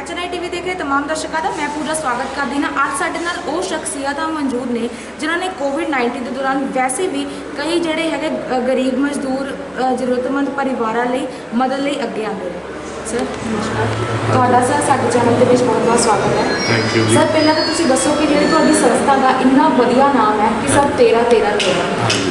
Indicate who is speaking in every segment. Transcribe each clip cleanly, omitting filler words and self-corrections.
Speaker 1: HNI TV देख रहे तमाम दर्शकों का मैं पूरा स्वागत करती हाँ। आज साडे नाल वो शख्सियत मौजूद ने जिन्होंने कोविड-19 के दौरान वैसे भी कई जोड़े है गरीब मजदूर जरूरतमंद परिवारों लिए मदद लिए अगे आते हैं। सर नमस्कार, सर साडे चैनल के बहुत बहुत स्वागत है।
Speaker 2: Thank you.
Speaker 1: सर पहले तो तुसीं दसो कि जी तुहाडी संस्था का इन्ना वधिया नाम है कि सर 13-13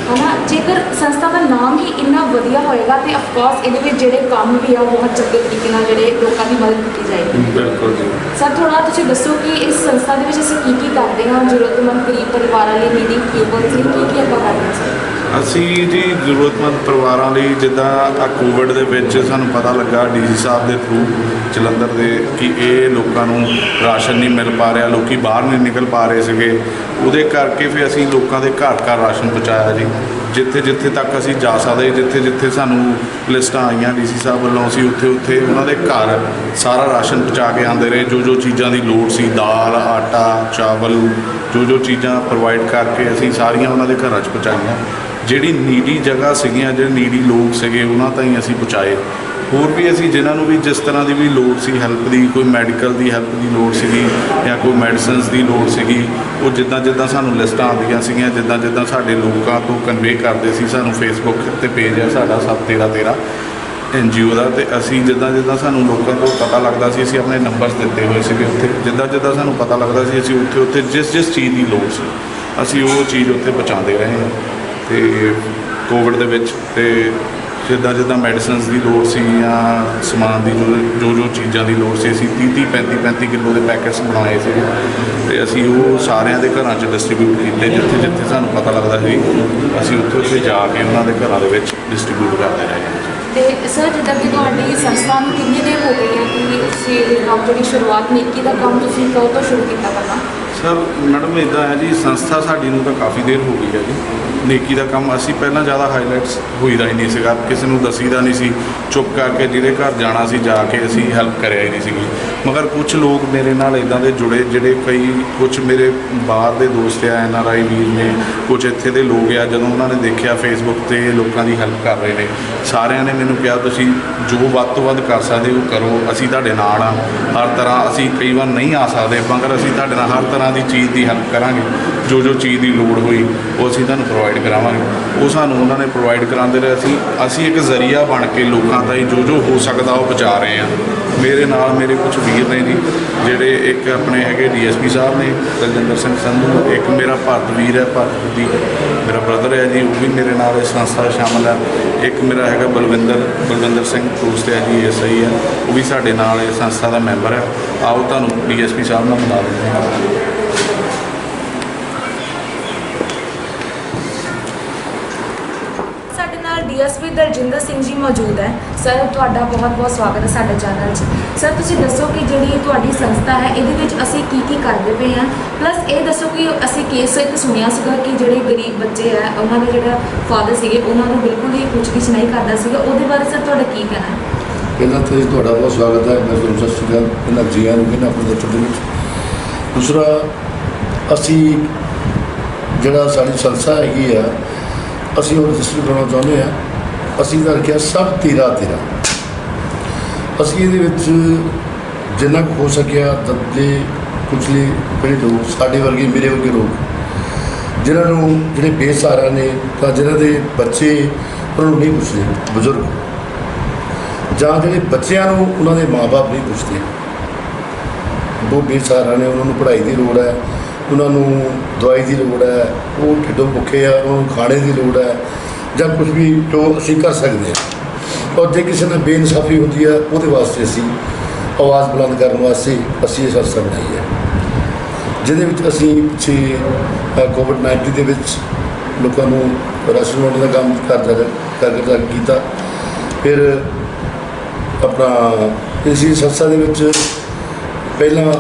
Speaker 1: है ना, जेकर संस्था का नाम ही इन्ना वधिया होएगा तो अफकोर्स ये जोड़े काम भी आ बहुत चंगे तरीके नाल जोड़े लोगों की मदद की जाएगी।
Speaker 2: बिल्कुल जी।
Speaker 1: सर थोड़ा तुसीं दसो कि इस संस्था के विच असीं की करते हैं, जरूरतमंद गरीब परिवारों लिए नीडी पीपल्स लिए की आपां करते हैं सर?
Speaker 2: ਅਸੀਂ ਜੀ ਜ਼ਰੂਰਤਮੰਦ ਪਰਿਵਾਰਾਂ ਲਈ ਜਿੱਦਾਂ ਆ ਕੋਵਿਡ ਦੇ ਵਿੱਚ ਸਾਨੂੰ ਪਤਾ ਲੱਗਾ ਡੀਸੀ ਸਾਹਿਬ ਦੇ ਥਰੂ ਜਲੰਧਰ ਦੇ ਕਿ ਇਹ ਲੋਕਾਂ ਨੂੰ ਰਾਸ਼ਨ ਨਹੀਂ ਮਿਲ ਪਾ ਰਿਹਾ, ਲੋਕੀ ਬਾਹਰ ਨਹੀਂ ਨਿਕਲ ਪਾ ਰਹੇ ਸੀਗੇ, ਉਹਦੇ ਕਰਕੇ ਫਿਰ ਅਸੀਂ ਲੋਕਾਂ ਦੇ ਘਰ ਘਰ ਰਾਸ਼ਨ ਪਹੁੰਚਾਇਆ ਜੀ। ਜਿੱਥੇ ਜਿੱਥੇ ਤੱਕ ਅਸੀਂ ਜਾ ਸਕਦੇ, ਜਿੱਥੇ ਜਿੱਥੇ ਸਾਨੂੰ ਲਿਸਟਾਂ ਆਈਆਂ ਡੀਸੀ ਸਾਹਿਬ ਵੱਲੋਂ ਅਸੀਂ ਉੱਥੇ ਉੱਥੇ ਉਹਨਾਂ ਦੇ ਘਰ ਸਾਰਾ ਰਾਸ਼ਨ ਪਹੁੰਚਾ ਕੇ ਆਉਂਦੇ ਰਹੇ। ਜੋ ਜੋ ਚੀਜ਼ਾਂ ਦੀ ਲੋੜ ਸੀ, ਦਾਲ, ਆਟਾ, ਚਾਵਲ, ਜੋ ਜੋ ਚੀਜ਼ਾਂ ਪ੍ਰੋਵਾਈਡ ਕਰਕੇ ਅਸੀਂ ਸਾਰੀਆਂ ਉਹਨਾਂ ਦੇ ਘਰਾਂ 'ਚ ਪਹੁੰਚਾਈਆਂ। ਜਿਹੜੀ ਨੀਡੀ ਜਗ੍ਹਾ ਸੀਗੀਆਂ, ਜਿਹੜੇ ਨੀਡੀ ਲੋਕ ਸੀਗੇ ਉਹਨਾਂ ਤਾਈਂ ਅਸੀਂ ਪਹੁੰਚਾਏ। ਹੋਰ ਵੀ ਅਸੀਂ ਜਿਨ੍ਹਾਂ ਨੂੰ ਵੀ ਜਿਸ ਤਰ੍ਹਾਂ ਦੀ ਵੀ ਲੋੜ ਸੀ ਹੈਲਪ ਦੀ, ਕੋਈ ਮੈਡੀਕਲ ਦੀ ਹੈਲਪ ਦੀ ਲੋੜ ਸੀਗੀ ਜਾਂ ਕੋਈ ਮੈਡੀਸਨਸ ਦੀ ਲੋੜ ਸੀਗੀ, ਉਹ ਜਿੱਦਾਂ ਜਿੱਦਾਂ ਸਾਨੂੰ ਲਿਸਟਾਂ ਆਉਂਦੀਆਂ ਸੀਗੀਆਂ, ਜਿੱਦਾਂ ਜਿੱਦਾਂ ਸਾਡੇ ਲੋਕਾਂ ਤੋਂ ਕਨਵੇ ਕਰਦੇ ਸੀ। ਸਾਨੂੰ ਫੇਸਬੁੱਕ 'ਤੇ ਪੇਜ ਹੈ ਸਾਡਾ 71313 NGO ਦਾ, ਅਤੇ ਅਸੀਂ ਜਿੱਦਾਂ ਜਿੱਦਾਂ ਸਾਨੂੰ ਲੋਕਾਂ ਤੋਂ ਪਤਾ ਲੱਗਦਾ ਸੀ ਅਸੀਂ ਆਪਣੇ ਨੰਬਰਸ ਦਿੱਤੇ ਹੋਏ ਸੀਗੇ ਉੱਥੇ। ਜਿੱਦਾਂ ਜਿੱਦਾਂ ਸਾਨੂੰ ਪਤਾ ਲੱਗਦਾ ਸੀ ਅਸੀਂ ਉੱਥੇ ਉੱਥੇ ਜਿਸ ਜਿਸ ਚੀਜ਼ ਦੀ ਲੋੜ ਸੀ ਅਸੀਂ ਉਹ ਚੀਜ਼ ਉੱਥੇ ਪਹੁੰਚਾਉਂਦੇ ਰਹੇ ਹਾਂ। ਅਤੇ ਕੋਵਿਡ ਦੇ ਵਿੱਚ ਅਤੇ ਜਿੱਦਾਂ ਜਿੱਦਾਂ ਮੈਡੀਸਨਸ ਦੀ ਲੋੜ ਸੀ ਜਾਂ ਸਮਾਨ ਦੀ ਜੋ ਜੋ ਚੀਜ਼ਾਂ ਦੀ ਲੋੜ ਸੀ ਅਸੀਂ 30-35 ਕਿਲੋ ਦੇ ਪੈਕਟਸ ਬਣਾਏ ਸੀ ਅਤੇ ਅਸੀਂ ਉਹ ਸਾਰਿਆਂ ਦੇ ਘਰਾਂ 'ਚ ਡਿਸਟਰੀਬਿਊਟ ਕੀਤੇ। ਜਿੱਥੇ ਜਿੱਥੇ ਸਾਨੂੰ ਪਤਾ ਲੱਗਦਾ ਸੀ ਅਸੀਂ ਉੱਥੇ ਉੱਥੇ ਜਾ ਕੇ ਉਹਨਾਂ ਦੇ ਘਰਾਂ ਦੇ ਵਿੱਚ ਡਿਸਟਰੀਬਿਊਟ ਕਰਦੇ ਰਹੇ ਹਾਂ।
Speaker 1: ਤੇ ਸਰ ਜਿੱਦਾਂ ਕਿ ਤੁਹਾਡੀ ਸੰਸਥਾ ਨੂੰ ਕਿੰਨੀ ਦੇਰ ਹੋ ਗਈ ਹੈ ਕਿ ਤੁਸੀਂ ਇਹ ਕੰਮ ਜਿਹੜੀ ਸ਼ੁਰੂਆਤ ਨੇਕੀ ਦਾ ਕੰਮ ਤੁਸੀਂ ਕਦੋਂ ਤੋਂ ਸ਼ੁਰੂ ਕੀਤਾ ਕਰਨਾ?
Speaker 2: ਸਰ ਮੈਡਮ ਇੱਦਾਂ ਹੈ ਜੀ, ਸੰਸਥਾ ਸਾਡੀ ਨੂੰ ਤਾਂ ਕਾਫੀ ਦੇਰ ਹੋ ਗਈ ਹੈ ਜੀ। ਨੇਕੀ ਦਾ ਕੰਮ ਅਸੀਂ ਪਹਿਲਾਂ ਜ਼ਿਆਦਾ ਹਾਈਲਾਈਟਸ ਹੋਈਦਾ ਹੀ ਨਹੀਂ ਸੀਗਾ, ਕਿਸੇ ਨੂੰ ਦੱਸੀਦਾ ਨਹੀਂ ਸੀ, ਚੁੱਪ ਕਰਕੇ ਜਿਹਦੇ ਘਰ ਜਾਣਾ ਸੀ ਜਾ ਕੇ ਅਸੀਂ ਹੈਲਪ ਕਰਿਆ ਹੀ ਨਹੀਂ ਸੀਗੀ। ਮਗਰ ਕੁਝ ਲੋਕ ਮੇਰੇ ਨਾਲ ਇੱਦਾਂ ਦੇ ਜੁੜੇ ਜਿਹੜੇ ਕੁਝ ਮੇਰੇ ਬਾਹਰ ਦੇ ਦੋਸਤ ਆ, NRI ਵੀਰ ਨੇ, ਕੁਝ ਇੱਥੇ ਦੇ ਲੋਕ ਆ, ਜਦੋਂ ਉਹਨਾਂ ਨੇ ਦੇਖਿਆ ਫੇਸਬੁੱਕ 'ਤੇ ਲੋਕਾਂ ਦੀ ਹੈਲਪ ਕਰ ਰਹੇ ਨੇ, ਸਾਰਿਆਂ ਨੇ ਮੈਨੂੰ ਕਿਹਾ ਤੁਸੀਂ ਜੋ ਵੱਧ ਤੋਂ ਵੱਧ ਕਰ ਸਕਦੇ ਉਹ ਕਰੋ, ਅਸੀਂ ਤੁਹਾਡੇ ਨਾਲ ਆ। ਹਰ ਤਰ੍ਹਾਂ ਅਸੀਂ ਕਈ ਵਾਰ ਨਹੀਂ ਆ ਸਕਦੇ ਮਗਰ ਅਸੀਂ ਤੁਹਾਡੇ ਨਾਲ ਹਰ ਤਰ੍ਹਾਂ ਦੀ ਚੀਜ਼ ਦੀ ਹੈਲਪ ਕਰਾਂਗੇ। ਜੋ ਜੋ ਚੀਜ਼ ਦੀ ਲੋੜ ਹੋਈ ਉਹ ਅਸੀਂ ਤੁਹਾਨੂੰ ਪ੍ਰੋਵਾਈਡ ਕਰਾਵਾਂਗੇ। ਉਹ ਸਾਨੂੰ ਉਹਨਾਂ ਨੇ ਪ੍ਰੋਵਾਈਡ ਕਰਾਉਂਦੇ ਰਹੇ। ਅਸੀਂ ਇੱਕ ਜ਼ਰੀਆ ਬਣ ਕੇ ਲੋਕਾਂ ਤਾਈਂ ਜੋ ਜੋ ਹੋ ਸਕਦਾ ਉਹ ਪਹੁੰਚਾ ਰਹੇ ਹਾਂ। ਮੇਰੇ ਨਾਲ ਮੇਰੇ ਕੁਝ ਵੀਰ ਨੇ ਜੀ, ਜਿਹੜੇ ਇੱਕ ਆਪਣੇ ਹੈਗੇ DSP ਸਾਹਿਬ ਨੇ ਦਲਜਿੰਦਰ ਸਿੰਘ ਸੰਧੂ, ਇੱਕ ਮੇਰਾ ਭਾਰਤ ਵੀਰ ਹੈ, ਭਾਰਤ ਦੀ ਮੇਰਾ ਬ੍ਰਦਰ ਹੈ ਜੀ, ਉਹ ਵੀ ਮੇਰੇ ਨਾਲ ਇਸ ਸੰਸਥਾ ਸ਼ਾਮਲ ਹੈ। ਇੱਕ ਮੇਰਾ ਹੈਗਾ ਬਲਵਿੰਦਰ ਸਿੰਘ ਦੋਸਤ ਹੈ ਜੀ, SI ਹੈ, ਉਹ ਵੀ ਸਾਡੇ ਨਾਲ ਇਸ ਸੰਸਥਾ ਦਾ ਮੈਂਬਰ ਹੈ। ਆਓ ਤੁਹਾਨੂੰ DSP ਸਾਹਿਬ ਨਾਲ ਮਿਲਾ ਦਿੰਦੇ ਹਾਂ।
Speaker 1: DSP ਦਲਜਿੰਦਰ ਸਿੰਘ ਜੀ ਮੌਜੂਦ ਹੈ। ਸਰ ਤੁਹਾਡਾ ਬਹੁਤ ਬਹੁਤ ਸਵਾਗਤ ਹੈ ਸਾਡੇ ਚੈਨਲ 'ਚ। ਸਰ ਤੁਸੀਂ ਦੱਸੋ ਕਿ ਜਿਹੜੀ ਤੁਹਾਡੀ ਸੰਸਥਾ ਹੈ ਇਹਦੇ ਵਿੱਚ ਅਸੀਂ ਕੀ ਕੀ ਕਰਦੇ ਪਏ ਹਾਂ, ਪਲੱਸ ਇਹ ਦੱਸੋ ਕਿ ਅਸੀਂ ਕੇਸ ਇੱਕ ਸੁਣਿਆ ਸੀਗਾ ਕਿ ਜਿਹੜੇ ਗਰੀਬ ਬੱਚੇ ਹੈ ਉਹਨਾਂ ਦੇ ਜਿਹੜਾ ਫਾਦਰ ਸੀਗੇ ਉਹਨਾਂ ਨੂੰ ਬਿਲਕੁਲ ਹੀ ਪੁੱਛਗਿੱਛ ਨਹੀਂ ਕਰਦਾ ਸੀਗਾ, ਉਹਦੇ ਬਾਰੇ ਸਰ ਤੁਹਾਡਾ ਕੀ ਕਹਿਣਾ ਹੈ?
Speaker 3: ਪਹਿਲਾਂ ਤਾਂ ਜੀ ਤੁਹਾਡਾ ਬਹੁਤ ਸਵਾਗਤ ਹੈ। ਮੈਂ ਤੁਹਾਨੂੰ ਸਤਿ ਸ਼੍ਰੀ ਅਕਾਲ ਇਹਨਾਂ ਜੀਆਂ ਨੂੰ ਕਹਿੰਦਾ ਆਪਣੇ ਦਫ਼ਤਰ ਦੇ ਵਿੱਚ। ਦੂਸਰਾ ਅਸੀਂ ਜਿਹੜਾ ਸਾਡੀ ਸੰਸਥਾ ਹੈਗੀ ਆ ਅਸੀਂ ਉਹ ਰਜਿਸਟਰ ਕਰਾਉਣਾ ਚਾਹੁੰਦੇ ਹਾਂ। ਅਸੀਂ ਤਾਂ ਰੱਖਿਆ ਸਭ 13-13। ਅਸੀਂ ਇਹਦੇ ਵਿੱਚ ਜਿੰਨਾ ਕੁ ਹੋ ਸਕਿਆ ਦੱਦੇ ਕੁਚਲੇ ਜਿਹੜੇ ਲੋਕ ਸਾਡੇ ਵਰਗੇ ਮੇਰੇ ਵਰਗੇ ਲੋਕ ਜਿਨ੍ਹਾਂ ਨੂੰ ਜਿਹੜੇ ਬੇਸਹਾਰਾ ਨੇ ਤਾਂ ਜਿਨ੍ਹਾਂ ਦੇ ਬੱਚੇ ਉਹਨਾਂ ਨੂੰ ਨਹੀਂ ਪੁੱਛਦੇ, ਬਜ਼ੁਰਗ ਜਾਂ ਜਿਹੜੇ ਬੱਚਿਆਂ ਨੂੰ ਉਹਨਾਂ ਦੇ ਮਾਂ-ਬਾਪ ਨਹੀਂ ਪੁੱਛਦੇ, ਉਹ ਬੇਸਹਾਰਾ ਨੇ, ਉਹਨਾਂ ਨੂੰ ਪੜ੍ਹਾਈ ਦੀ ਲੋੜ ਹੈ, ਉਹਨਾਂ ਨੂੰ ਦਵਾਈ ਦੀ ਲੋੜ ਹੈ, ਉਹ ਢਿੱਡੋਂ ਭੁੱਖੇ ਆ, ਉਹਨਾਂ ਨੂੰ ਖਾਣੇ ਦੀ ਲੋੜ ਹੈ ਜਾਂ ਕੁਝ ਵੀ ਜੋ ਅਸੀਂ ਕਰ ਸਕਦੇ ਹਾਂ। ਔਰ ਜੇ ਕਿਸੇ ਨਾਲ ਬੇਇਨਸਾਫੀ ਹੁੰਦੀ ਹੈ ਉਹਦੇ ਵਾਸਤੇ ਅਸੀਂ ਆਵਾਜ਼ ਬੁਲੰਦ ਕਰਨ ਵਾਸਤੇ ਅਸੀਂ ਇਹ ਸੰਸਥਾ ਬਣਾਈ ਹੈ, ਜਿਹਦੇ ਵਿੱਚ ਅਸੀਂ ਪਿੱਛੇ ਕੋਵਿਡ-19 ਦੇ ਵਿੱਚ ਲੋਕਾਂ ਨੂੰ ਰਾਸ਼ਨ ਵੰਡਣ ਦਾ ਕੰਮ ਕਰ ਕੀਤਾ। ਫਿਰ ਆਪਣਾ ਇਸੇ ਸੰਸਥਾ ਦੇ ਵਿੱਚ ਪਹਿਲਾਂ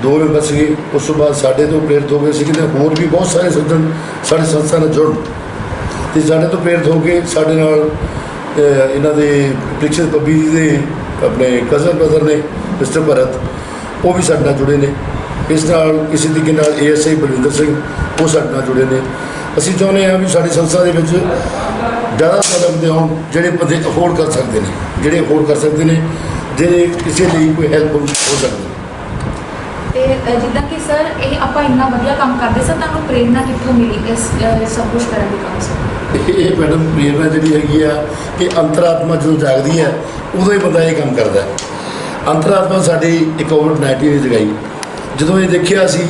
Speaker 3: 2 ਮੈਂਬਰ ਸੀਗੇ, ਉਸ ਤੋਂ ਬਾਅਦ ਸਾਡੇ ਤੋਂ ਪ੍ਰੇਰਿਤ ਹੋ ਗਏ ਸੀ ਕਿ ਹੋਰ ਵੀ ਬਹੁਤ ਸਾਰੇ ਸੱਜਣ ਸਾਡੇ ਸੰਸਥਾ ਨਾਲ ਜੁੜਨ, ਅਤੇ ਸਾਡੇ ਤੋਂ ਪ੍ਰੇਰਿਤ ਹੋ ਕੇ ਸਾਡੇ ਨਾਲ ਇਹਨਾਂ ਦੇ ਪ੍ਰੀਕਸ਼ਿਤ ਪੱਬੀ ਜੀ ਦੇ ਆਪਣੇ ਕਜ਼ਨ ਬ੍ਰਦਰ ਨੇ ਮਿਸਟਰ ਭਰਤ, ਉਹ ਵੀ ਸਾਡੇ ਨਾਲ ਜੁੜੇ ਨੇ। ਇਸ ਨਾਲ ਕਿਸੇ ਤਰੀਕੇ ਨਾਲ ASI ਬਲਵਿੰਦਰ ਸਿੰਘ ਉਹ ਸਾਡੇ ਨਾਲ ਜੁੜੇ ਨੇ। ਅਸੀਂ ਚਾਹੁੰਦੇ ਹਾਂ ਵੀ ਸਾਡੀ ਸੰਸਥਾ ਦੇ ਵਿੱਚ ਜ਼ਿਆਦਾ ਤੋਂ ਜ਼ਿਆਦਾ ਬੰਦੇ ਹੋਣ ਜਿਹੜੇ ਬੰਦੇ ਅਫੋਰਡ ਕਰ ਸਕਦੇ ਨੇ, ਜਿਹੜੇ ਕਿਸੇ ਲਈ ਕੋਈ ਹੈਲਪ ਹੋ ਸਕਦੀ।
Speaker 1: ਤੇ ਜਿੱਦਾਂ ਕਿ ਸਰ ਇਹ ਆਪਾਂ ਇੰਨਾ ਵਧੀਆ ਕੰਮ ਕਰਦੇ ਸਰ, ਤੁਹਾਨੂੰ ਪ੍ਰੇਰਨਾ ਕਿੱਥੋਂ ਮਿਲੀ ਇਸ ਸਭ ਕੁਝ ਕਰਨ ਦੀ ਕੰਮ ਸਰ?
Speaker 3: ਇਹ ਮੈਡਮ ਪ੍ਰੇਰਨਾ ਜਿਹੜੀ ਹੈਗੀ ਆ ਕਿ ਅੰਤਰਾਤਮਾ ਜਦੋਂ ਜਾਗਦੀ ਹੈ ਉਦੋਂ ਹੀ ਬੰਦਾ ਇਹ ਕੰਮ ਕਰਦਾ ਹੈ। ਅੰਤਰਾਤਮਾ ਸਾਡੀ ਇੱਕ ਕੋਵਿਡ-19 ਨੇ ਜਗਾਈ। ਜਦੋਂ ਇਹ ਦੇਖਿਆ ਸੀ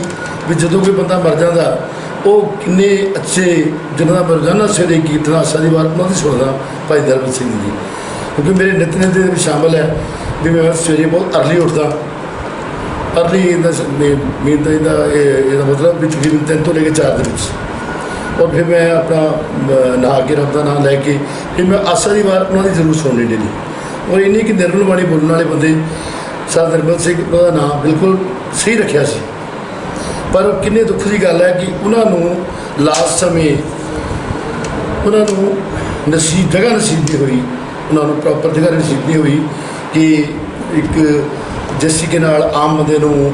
Speaker 3: ਵੀ ਜਦੋਂ ਕੋਈ ਬੰਦਾ ਮਰ ਜਾਂਦਾ ਉਹ ਕਿੰਨੇ ਅੱਛੇ ਜਿਹਨਾਂ ਦਾ ਰੋਜ਼ਾਨਾ ਸਵੇਰੇ ਕੀਰਤਨ ਆਸਾ ਦੀ ਵਾਰ ਉਹਨਾਂ ਦੀ ਸੁਣਦਾ ਭਾਈ ਦਰਬਾਰ ਸਿੰਘ ਜੀ, ਕਿਉਂਕਿ ਮੇਰੇ ਨਿਤਨੇਮ ਦੇ ਵਿੱਚ ਸ਼ਾਮਲ ਹੈ ਵੀ ਮੈਂ ਸਵੇਰੇ ਬਹੁਤ ਅਰਲੀ ਉੱਠਦਾ। ਅਰਲੀ ਇਹਦਾ ਇਹਦਾ ਮਤਲਬ ਵੀ ਤਕਰੀਬਨ 3 ਤੋਂ ਲੈ ਕੇ 4 ਦੇ ਵਿੱਚ, ਔਰ ਫਿਰ ਮੈਂ ਆਪਣਾ ਨਹਾ ਕੇ ਰੱਬ ਦਾ ਨਾਮ ਲੈ ਕੇ ਫਿਰ ਮੈਂ ਆਸਾ ਦੀ ਵਾਰ ਉਹਨਾਂ ਦੀ ਜ਼ਰੂਰ ਸੁਣਨੀ ਡੇਲੀ। ਔਰ ਇੰਨੀ ਕਿ ਨਿਰਮਲ ਬਾਣੀ ਬੋਲਣ ਵਾਲੇ ਬੰਦੇ ਸਰਦਾਰ ਨਿਰਮਲ ਸਿੰਘ ਉਹਦਾ ਨਾਮ ਬਿਲਕੁਲ ਸਹੀ ਰੱਖਿਆ ਸੀ। ਪਰ ਕਿੰਨੇ ਦੁੱਖ ਦੀ ਗੱਲ ਹੈ ਕਿ ਉਹਨਾਂ ਨੂੰ ਲਾਸਟ ਸਮੇਂ ਉਹਨਾਂ ਨੂੰ ਜਗ੍ਹਾ ਨਸੀਬ ਨਹੀਂ ਹੋਈ, ਉਹਨਾਂ ਨੂੰ ਪ੍ਰੋਪਰ ਜਗ੍ਹਾ ਨਸੀਬ ਨਹੀਂ ਹੋਈ ਕਿ ਇੱਕ ਜਿਸ ਤਰੀਕੇ ਨਾਲ ਆਮ ਬੰਦੇ ਨੂੰ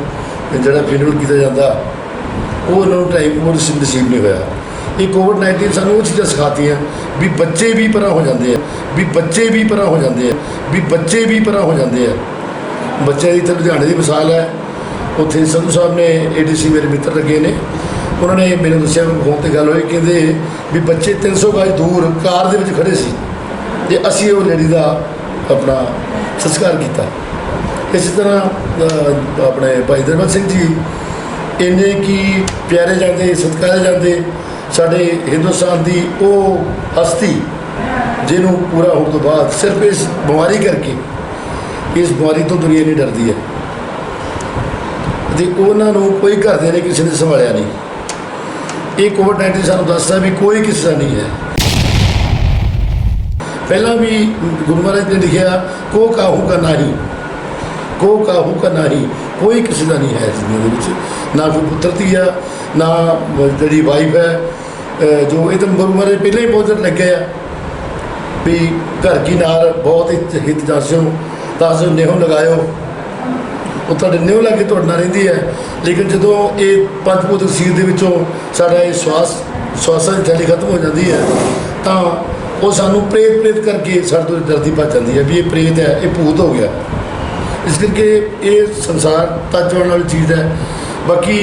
Speaker 3: ਜਿਹੜਾ ਫਿਨਰਲ ਕੀਤਾ ਜਾਂਦਾ ਉਹ ਉਹਨਾਂ ਨੂੰ ਟਾਈਮ ਉਹ ਨਸੀਬ ਨਹੀਂ ਹੋਇਆ। ਇਹ ਕੋਵਿਡ-19 ਸਾਨੂੰ ਉਹ ਚੀਜ਼ਾਂ ਸਿਖਾਤੀਆਂ ਵੀ ਬੱਚੇ ਵੀ ਪਰਾਂ ਹੋ ਜਾਂਦੇ ਆ, ਵੀ ਬੱਚੇ ਵੀ ਪਰਾਂ ਹੋ ਜਾਂਦੇ ਆ, ਵੀ ਬੱਚੇ ਵੀ ਪਰਾਂ ਹੋ ਜਾਂਦੇ ਆ। ਬੱਚੇ ਦੀ ਇੱਥੇ ਲੁਧਿਆਣੇ ਦੀ ਮਿਸਾਲ ਹੈ। ਉੱਥੇ ਸੰਧੂ ਸਾਹਿਬ ਨੇ ADC ਮੇਰੇ ਮਿੱਤਰ ਲੱਗੇ ਨੇ, ਉਹਨਾਂ ਨੇ ਮੈਨੂੰ ਦੱਸਿਆ ਫੋਨ 'ਤੇ ਗੱਲ ਹੋਈ, ਕਹਿੰਦੇ ਵੀ ਬੱਚੇ 300 ਗਜ ਦੂਰ ਕਾਰ ਦੇ ਵਿੱਚ ਖੜ੍ਹੇ ਸੀ ਅਤੇ ਅਸੀਂ ਉਹ ਲੇਡੀ ਦਾ ਆਪਣਾ ਸੰਸਕਾਰ ਕੀਤਾ। ਇਸੇ ਤਰ੍ਹਾਂ ਆਪਣੇ ਭਾਈ ਦਰਬਾਰ ਸਿੰਘ ਜੀ ਇੰਨੇ ਕੀ ਪਿਆਰੇ ਜਾਂਦੇ, ਸਤਿਕਾਰੇ ਜਾਂਦੇ, ਸਾਡੇ ਹਿੰਦੁਸਤਾਨ ਦੀ ਉਹ ਹਸਤੀ ਜਿਹਨੂੰ ਪੂਰਾ ਹੋਣ ਤੋਂ ਬਾਅਦ ਸਿਰਫ ਇਸ ਬਿਮਾਰੀ ਕਰਕੇ, ਇਸ ਬਿਮਾਰੀ ਤੋਂ ਦੁਨੀਆ ਨਹੀਂ ਡਰਦੀ ਹੈ ਅਤੇ ਉਹਨਾਂ ਨੂੰ ਕੋਈ ਘਰਦਿਆਂ ਨੇ ਕਿਸੇ ਨੇ ਸੰਭਾਲਿਆ ਨਹੀਂ। ਇਹ ਕੋਵਿਡ-19 ਸਾਨੂੰ ਦੱਸਦਾ ਵੀ ਕੋਈ ਕਿਸੇ ਦਾ ਨਹੀਂ ਹੈ। ਪਹਿਲਾਂ ਵੀ ਗੁਰੂ ਮਹਾਰਾਜ ਨੇ ਲਿਖਿਆ ਕੋ ਕਾਹੂ ਕਾ ਨਾਹੀ, ਕੋ ਕਾਹੂ ਕਾ ਨਾਹੀ, ਕੋਈ ਕਿਸੇ ਦਾ ਨਹੀਂ ਹੈ ਇਸ ਦੁਨੀਆ ਦੇ ਵਿੱਚ, ਨਾ ਕੋਈ ਪੁੱਤਰ ਧੀ ਆ, ਨਾ ਜਿਹੜੀ ਵਾਈਫ ਹੈ ਜੋ ਇਹ ਤਾਂ ਗੁਰੂ ਮਹਾਰਾਜ ਪਹਿਲਾਂ ਹੀ ਬਹੁਤ ਲੱਗੇ ਆ ਵੀ ਘਰ ਕੀ ਨਾਰ ਬਹੁਤ ਹਿਤ ਜਾਸਿਓ ਤਾਸੋ ਨਿਹੋ ਲਗਾਇਓ, ਉਹ ਤੁਹਾਡੇ ਨਿਹੋ ਲਾ ਕੇ ਤੁਹਾਡੇ ਨਾਲ ਰਹਿੰਦੀ ਹੈ। ਲੇਕਿਨ ਜਦੋਂ ਇਹ ਪੰਜ ਭੂਤ ਸਰੀਰ ਦੇ ਵਿੱਚੋਂ ਸਾਡਾ ਇਹ ਸਵਾਸਾਂ ਦੀ ਥੈਲੀ ਖਤਮ ਹੋ ਜਾਂਦੀ ਹੈ ਤਾਂ ਉਹ ਸਾਨੂੰ ਪ੍ਰੇਤ ਕਰਕੇ ਸਾਡੇ ਤੋਂ ਡਰਦੀ ਭੱਜ ਜਾਂਦੀ ਹੈ ਵੀ ਇਹ ਪ੍ਰੇਤ ਹੈ, ਇਹ ਭੂਤ ਹੋ ਗਿਆ। ਇਸ ਕਰਕੇ ਇਹ ਸੰਸਾਰ ਤੱਜ ਆਉਣ ਵਾਲੀ ਚੀਜ਼ ਹੈ। ਬਾਕੀ